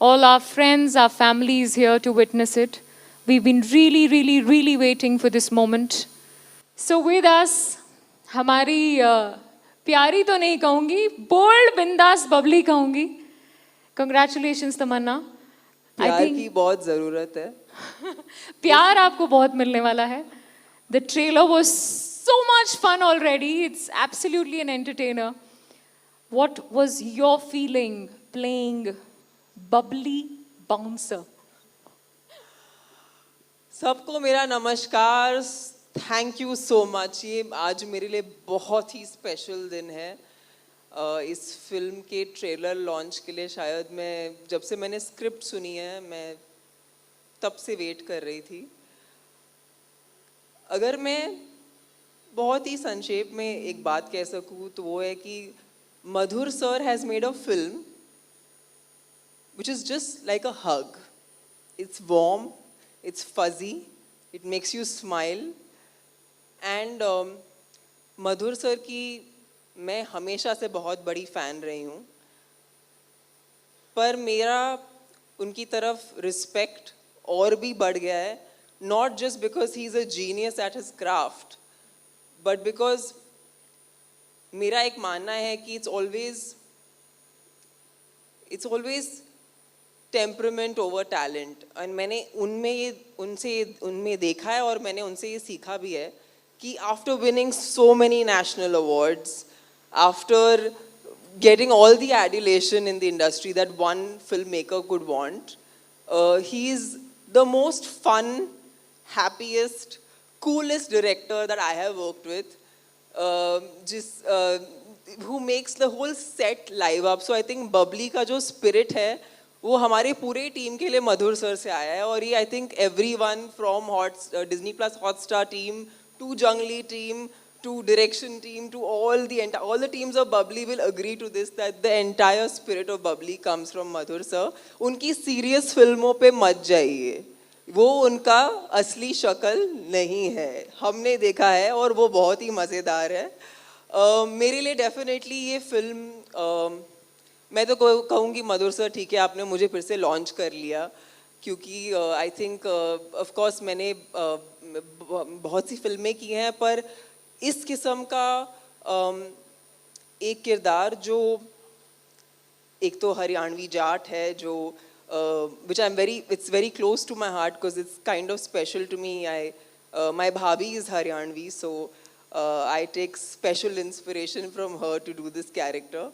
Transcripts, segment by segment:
All our friends, our families here to witness it. We've been really, really, really waiting for this moment. So with us, हमारी प्यारी तो नहीं कहूँगी, bold, बिंदास, bubbly कहूँगी. Congratulations तमन्ना. प्यार की बहुत ज़रूरत है. प्यार आपको बहुत मिलने वाला है. The trailer was so much fun already. It's absolutely an entertainer. What was your feeling playing bubbly bouncer? सबको मेरा नमस्कार. Thank you so much. ये आज मेरे लिए बहुत ही स्पेशल दिन है. इस फिल्म के ट्रेलर लॉन्च के लिए शायद मैं जब से मैंने स्क्रिप्ट सुनी है मैं तब से वेट कर रही थी. अगर मैं बहुत ही संक्षेप में एक बात कह सकूँ तो वो है कि Madhur sir has made a film which is just like a hug. It's warm, it's fuzzy, it makes you smile. And Madhur sir की मैं हमेशा से बहुत बड़ी फ़ैन रही हूँ. पर मेरा उनकी तरफ रिस्पेक्ट और भी बढ़ गया है. Not just because he is a genius at his craft, but because मेरा एक मानना है कि it's always temperament over talent. And मैंने उनमें देखा है और मैंने उनसे ये सीखा भी है कि after winning so many national awards, after getting all the adulation in the industry that one filmmaker could want, he is the most fun, happiest, coolest director that I have worked with, who makes the whole set live up. So I think Bubbly का जो spirit है वो हमारे पूरे team के लिए मधुर sir से आया है. और ये I think everyone from Disney Plus Hotstar team to Junglee team to direction team to all the teams of Bubbly will agree to this, that the entire spirit of Bubbly comes from Madhur sir. उनकी serious फिल्मों पे मत जाइए, वो उनका असली शक्ल नहीं है. हमने देखा है और वो बहुत ही मज़ेदार है. मेरे लिए डेफिनेटली ये फिल्म मैं तो कहूँगी मधुर सर ठीक है आपने मुझे फिर से लॉन्च कर लिया, क्योंकि आई थिंक ऑफ कोर्स मैंने बहुत सी फिल्में की हैं पर इस किस्म का एक किरदार जो एक तो हरियाणवी जाट है जो which it's very close to my heart because it's kind of special to me. My bhabhi is Haryanvi, so I take special inspiration from her to do this character.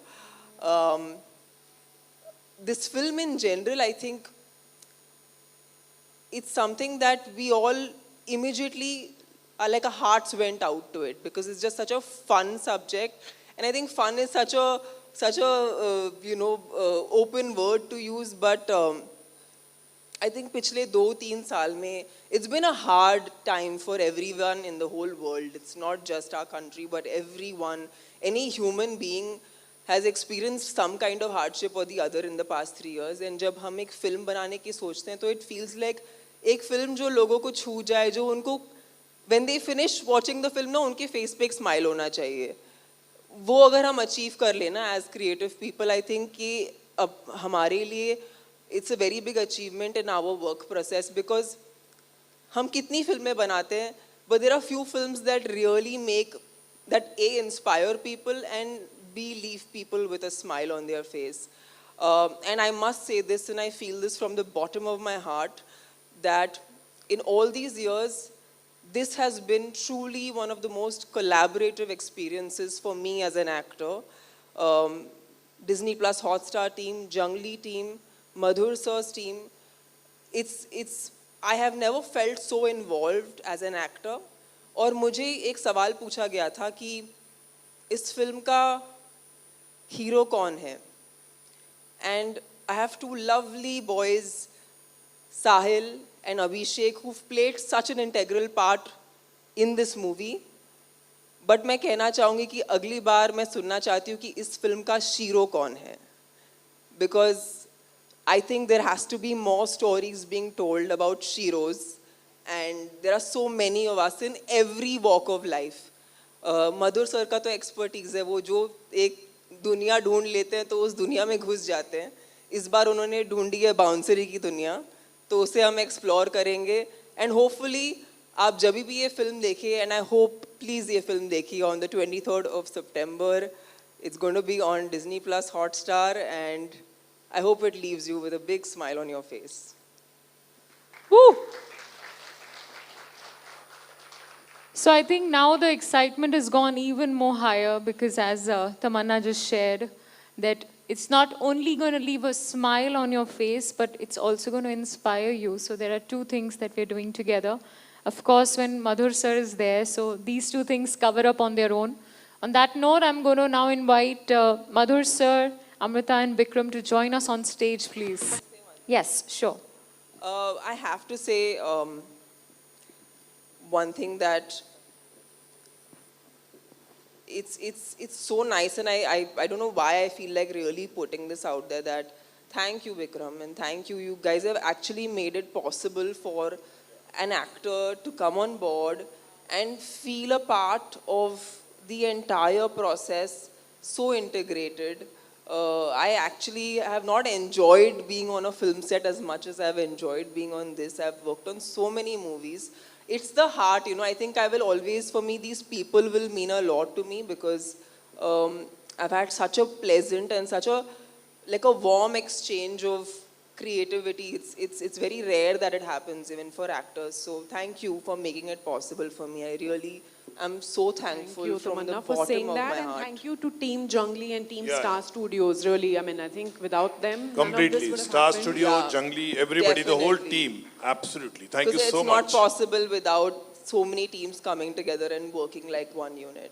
This film in general, I think it's something that we all immediately like our hearts went out to it because it's just such a fun subject, and I think fun is such a open word to use, but I think पिछले 2-3 साल में it's been a hard time for everyone in the whole world. It's not just our country, but everyone, any human being has experienced some kind of hardship or the other in the past 3 years. And जब हम एक film बनाने की सोचते हैं तो it feels like एक film जो लोगों को छू जाए, जो उनको when they finish watching the film ना उनके फेस पे एक स्माइल होना चाहिए. वो अगर हम अचीव कर लेना as creative people, I think कि अब हमारे लिए it's a very big achievement in our work process. Because हम कितनी फिल्में बनाते हैं but there are few films that really make that a inspire people and be leave people with a smile on their face. And I must say this and I feel this from the bottom of my heart that in all these years this has been truly one of the most collaborative experiences for me as an actor. Disney Plus Hotstar team, Junglee team, Madhur sir's team. I have never felt so involved as an actor. और मुझे एक सवाल पूछा गया था कि इस film का हीरो कौन है? And I have two lovely boys, Sahil and Abhishek, who've played such an integral part in this movie. But मैं कहना चाहूँगी कि अगली बार मैं सुनना चाहती हूँ कि इस फिल्म का शीरो कौन है? Because I think there has to be more stories being told about sheroes, and there are so many of us in every walk of life. Madhur sir का तो एक्सपर्टीज है, वो जो एक दुनिया ढूंढ लेते हैं तो उस दुनिया में घुस जाते हैं. इस बार उन्होंने ढूंढी है बाउंसरी की दुनिया, तो उसे हम एक्सप्लोर करेंगे एंड होपफुली आप जब भी ये फिल्म देखिए, एंड आई होप प्लीज़ ये फिल्म देखिए on the 23rd of September. It's going to be on Disney Plus Hotstar, and I hope it leaves you with a big smile on your face. Woo! So I think now the excitement has gone even more higher because as Tamanna just shared, that it's not only going to leave a smile on your face, but it's also going to inspire you. So there are two things that we're doing together. Of course, when Madhur sir is there, so these two things cover up on their own. On that note, I'm going to now invite Madhur sir, Amrita and Bikram to join us on stage, please. Yes, sure. I have to say one thing that it's so nice, and I don't know why I feel like really putting this out there, that thank you Vikram and thank you. You guys have actually made it possible for an actor to come on board and feel a part of the entire process, so integrated. I actually have not enjoyed being on a film set as much as I've enjoyed being on this. I've worked on so many movies. It's the heart, I think I will always, for me, these people will mean a lot to me because I've had such a pleasant and such a warm exchange of creativity. It's very rare that it happens even for actors. So thank you for making it possible for me. I really am so thankful Thank you, from the Tamanna, bottom for saying of that, my and heart. thank you to Team Jungli and Team Yeah. Star Studios. Really, I mean, I think without them, none of this Completely. would have Star happened. Studio, Yeah. Jungli, everybody, the whole Definitely. team. Absolutely. Thank you Because so it's not much. possible without so many teams coming together and working like one unit.